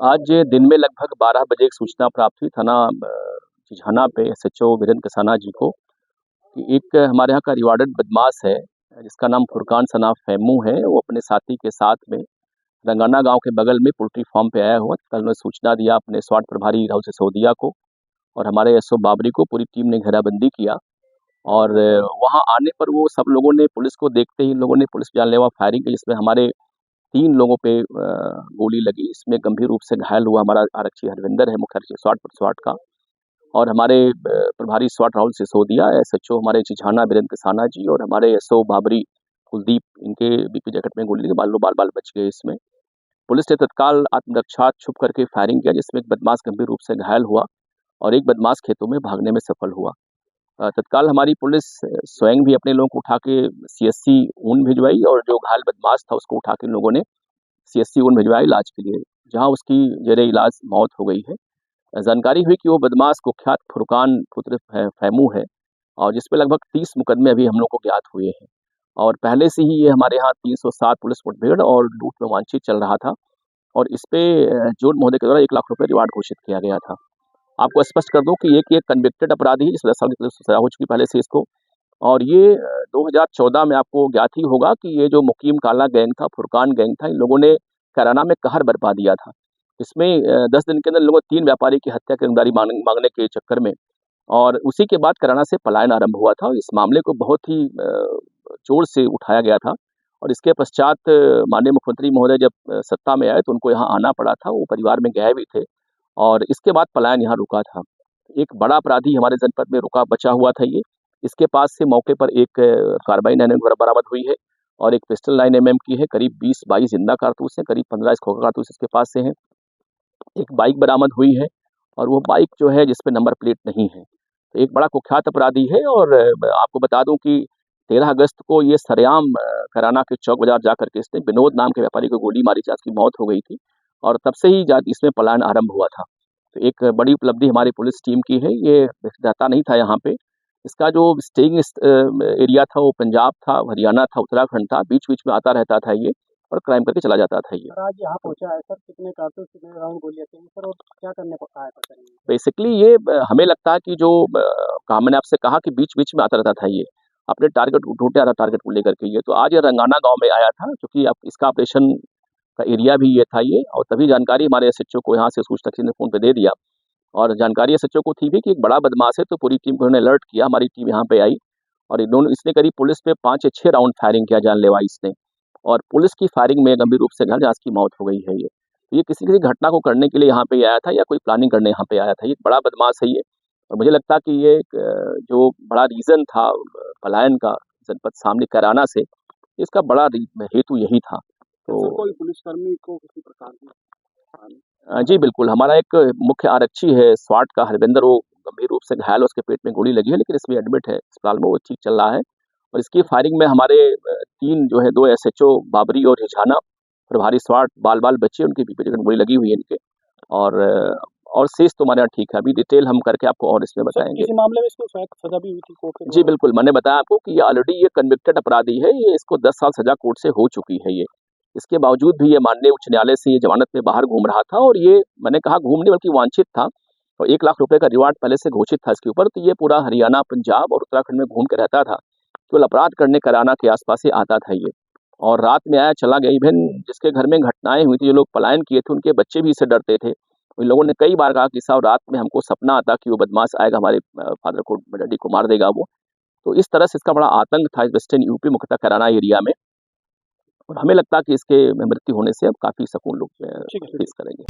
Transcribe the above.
आज दिन में लगभग 12 बजे एक सूचना प्राप्त हुई थाना चिझाना पे एसएचओ वीरेंद्र कसाना जी को कि एक हमारे यहाँ का रिवार्डेड बदमाश है जिसका नाम फुरकान सना फैमू है। वो अपने साथी के साथ में रंगाना गांव के बगल में पोल्ट्री फार्म पे आया हुआ। कल उन्होंने सूचना दिया अपने स्वाट प्रभारी राहुल सिसोदिया को और हमारे एसओ बाबरी को। पूरी टीम ने घेराबंदी किया और वहाँ आने पर वो सब लोगों ने पुलिस को देखते ही इन लोगों ने पुलिस जानलेवा फायरिंग की, जिसमें हमारे 3 लोगों पे गोली लगी। इसमें गंभीर रूप से घायल हुआ हमारा आरक्षी हरविंदर है, मुख्य आरक्षी स्वाट का, और हमारे प्रभारी स्वाट राहुल सिसोदिया, एसएचओ हमारे चिझाना वीरेंद्र कसाना जी और हमारे एसओ बाबरी कुलदीप, इनके बीपी जैकेट में गोली लगी, बाल बच गए। इसमें पुलिस ने तत्काल आत्मरक्षा छुप करके फायरिंग किया, जिसमें एक बदमाश गंभीर रूप से घायल हुआ और एक बदमाश खेतों में भागने में सफल हुआ। तत्काल हमारी पुलिस स्वयं भी अपने लोगों को उठा के सीएससी ऊन भिजवाई और जो घायल बदमाश था उसको उठा के लोगों ने सीएससी ऊन भिजवाया इलाज के लिए, जहां उसकी जेरे इलाज मौत हो गई है। जानकारी हुई कि वो बदमाश कुख्यात फुरकान पुत्र फैमू है और जिसपे लगभग 30 मुकदमे अभी हम लोग को ज्ञात हुए हैं और पहले से ही ये हमारे यहाँ 307 पुलिस मुठभेड़ और लूट में वांछित चल रहा था और इस पे जोन महोदय के द्वारा 1 लाख रुपए रिवार्ड घोषित किया गया था। आपको स्पष्ट कर दूं कि एक कन्विक्टेड अपराधी है, जिस 10 साल की सजा हो चुकी पहले से इसको, और ये 2014 में आपको ज्ञात ही होगा कि ये जो मुकीम काला गैंग था, फुरकान गैंग था, इन लोगों ने कैराना में कहर बरपा दिया था। इसमें 10 दिन के अंदर लोगों 3 व्यापारी की हत्या की रंगदारी मांगने के चक्कर में, और उसी के बाद कैराना से पलायन आरंभ हुआ था। इस मामले को बहुत ही जोर से उठाया गया था और इसके पश्चात माननीय मुख्यमंत्री महोदय जब सत्ता में आए तो उनको यहाँ आना पड़ा था। वो परिवार में गए भी थे और इसके बाद पलायन यहाँ रुका था। एक बड़ा अपराधी हमारे जनपद में रुका बचा हुआ था ये। इसके पास से मौके पर एक कार्बाइन बरामद हुई है और एक पिस्टल 9 mm की है। करीब 20-22 जिंदा कारतूस है, करीब 15 खोखा कारतूस इसके पास से हैं। एक बाइक बरामद हुई है और वो बाइक जो है जिसपे नंबर प्लेट नहीं है। तो एक बड़ा कुख्यात अपराधी है और आपको बता दूं कि 13 अगस्त को ये सरेआम कैराना के चौक बाजार जाकर के इसने विनोद नाम के व्यापारी को गोली मारी, जिसकी मौत हो गई थी और तब से ही इसमें पलायन आरंभ हुआ था। तो एक बड़ी उपलब्धि हमारी पुलिस टीम की है। ये रहता नहीं था यहाँ पे, इसका जो स्टेइंग एरिया था वो पंजाब था, हरियाणा था, उत्तराखंड था, बीच-बीच में आता रहता था ये और क्राइम करके चला जाता था ये। आज यहाँ पहुँचा है सर, कितने कारतूस, कितने राउंड गोलियां थी सर और क्या करने को आया था सर? बेसिकली ये हमें लगता है कि जो मैंने आपसे कहा कि बीच-बीच में आता रहता था ये, अपने टारगेट को ढूंढते आ रहा, टारगेट को लेकर के ये। तो आज ये रंगाना गाँव में आया था क्योंकि अब इसका ऑपरेशन का एरिया भी ये था ये, और तभी जानकारी हमारे एसएचओ को यहाँ से सूचना ने फ़ोन पे दे दिया और जानकारी एसएचओ को थी भी कि एक बड़ा बदमाश है। तो पूरी टीम को उन्होंने अलर्ट किया, हमारी टीम यहाँ पे आई और इसने करीब पुलिस पे 5 या 6 राउंड फायरिंग किया जानलेवा इसने, और पुलिस की फायरिंग में गंभीर रूप से घायल, जहाँ इसकी मौत हो गई है ये। तो ये किसी घटना को करने के लिए यहाँ पे आया था या कोई प्लानिंग करने यहाँ पे आया था। ये एक बड़ा बदमाश है ये और मुझे लगता है कि ये जो बड़ा रीज़न था पलायन का जनपद सामने कैराना से, इसका बड़ा हेतु यही था। तो कोई पुलिसकर्मी को किसी प्रकार की? जी बिल्कुल, हमारा एक मुख्य आरक्षी है स्वाट का हरविंदर, वो गंभीर रूप से घायल, उसके पेट में गोली लगी है लेकिन इसमें एडमिट है अस्पताल में, वो ठीक चल रहा है। और इसकी फायरिंग में हमारे 3 जो है 2 एसएचओ बाबरी और रिझाना, प्रभारी स्वाट बाल बच्चे, उनकी बीपी जैकेट में गोली लगी हुई है इनके, और शेष तो हमारे यहाँ ठीक है। अभी डिटेल हम करके आपको और इसमें बताएंगे। किसी मामले में इसको शायद सजा भी हुई थी कोर्ट? जी बिल्कुल, मैंने बताया आपको कि ये ऑलरेडी ये कन्विक्टेड अपराधी है, ये इसको 10 साल सजा कोर्ट से हो चुकी है ये। इसके बावजूद भी ये माननीय उच्च न्यायालय से ये जमानत में बाहर घूम रहा था और ये, मैंने कहा घूमने बल्कि वांछित था, और 1 लाख रुपए का रिवार्ड पहले से घोषित था इसके ऊपर। तो ये पूरा हरियाणा, पंजाब और उत्तराखंड में घूम के रहता था, केवल अपराध करने कैराना के आसपास ही आता था ये, और रात में आया चला गया। इवन जिसके घर में घटनाएं हुई थी, जो लोग पलायन किए थे, उनके बच्चे भी इससे डरते थे। उन लोगों ने कई बार कहा कि साहब रात में हमको सपना आता कि वो बदमाश आएगा, हमारे फादर को, डैडी को मार देगा वो। तो इस तरह से इसका बड़ा आतंक था वेस्टर्न यूपी, मुख्यतः कैराना एरिया में, और हमें लगता है कि इसके मृत्यु होने से अब काफ़ी सुकून लोग फेस करेंगे।